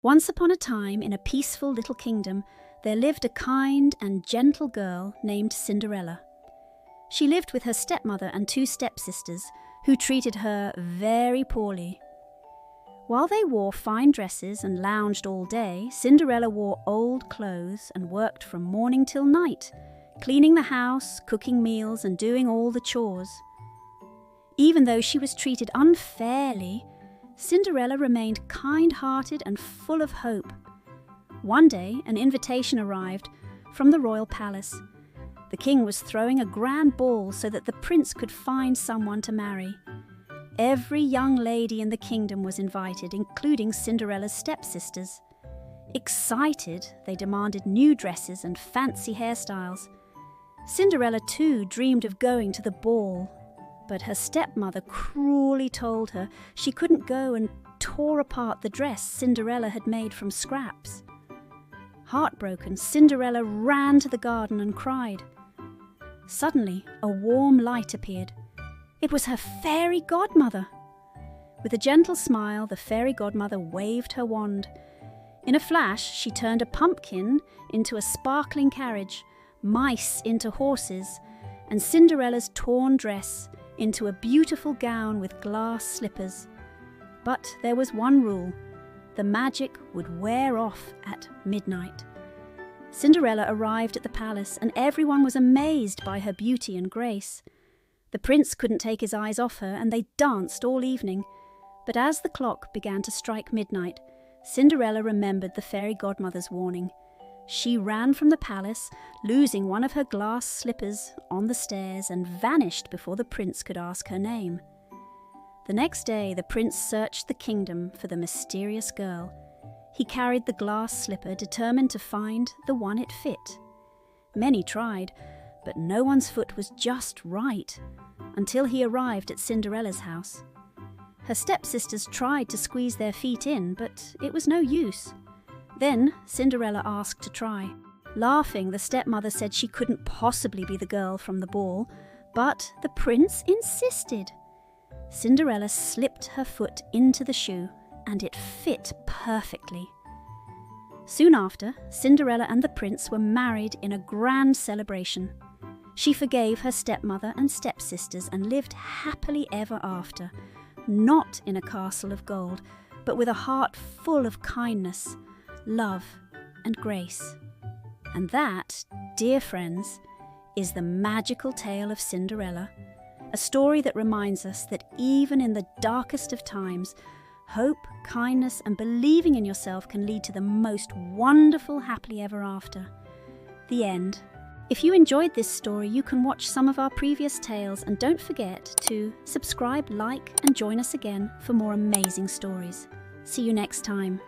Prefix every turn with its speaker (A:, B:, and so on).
A: Once upon a time, in a peaceful little kingdom, there lived a kind and gentle girl named Cinderella. She lived with her stepmother and two stepsisters, who treated her very poorly. While they wore fine dresses and lounged all day, Cinderella wore old clothes and worked from morning till night, cleaning the house, cooking meals, and doing all the chores. Even though she was treated unfairly, Cinderella remained kind-hearted and full of hope. One day, an invitation arrived from the royal palace. The king was throwing a grand ball so that the prince could find someone to marry. Every young lady in the kingdom was invited, including Cinderella's stepsisters. Excited, they demanded new dresses and fancy hairstyles. Cinderella too dreamed of going to the ball, but her stepmother cruelly told her she couldn't go and tore apart the dress Cinderella had made from scraps. Heartbroken, Cinderella ran to the garden and cried. Suddenly, a warm light appeared. It was her fairy godmother. With a gentle smile, the fairy godmother waved her wand. In a flash, she turned a pumpkin into a sparkling carriage, mice into horses, and Cinderella's torn dress into a beautiful gown with glass slippers. But there was one rule: the magic would wear off at midnight. Cinderella arrived at the palace, and everyone was amazed by her beauty and grace. The prince couldn't take his eyes off her, and they danced all evening. But as the clock began to strike midnight, Cinderella remembered the fairy godmother's warning. She ran from the palace, losing one of her glass slippers on the stairs, and vanished before the prince could ask her name. The next day, the prince searched the kingdom for the mysterious girl. He carried the glass slipper, determined to find the one it fit. Many tried, but no one's foot was just right, until he arrived at Cinderella's house. Her stepsisters tried to squeeze their feet in, but it was no use. Then Cinderella asked to try. Laughing, the stepmother said she couldn't possibly be the girl from the ball, but the prince insisted. Cinderella slipped her foot into the shoe, and it fit perfectly. Soon after, Cinderella and the prince were married in a grand celebration. She forgave her stepmother and stepsisters and lived happily ever after, not in a castle of gold, but with a heart full of kindness, love, and grace. And that, dear friends, is the magical tale of Cinderella, a story that reminds us that even in the darkest of times, hope, kindness, and believing in yourself can lead to the most wonderful happily ever after. The end. If you enjoyed this story, you can watch some of our previous tales, and don't forget to subscribe, like, and join us again for more amazing stories. See you next time.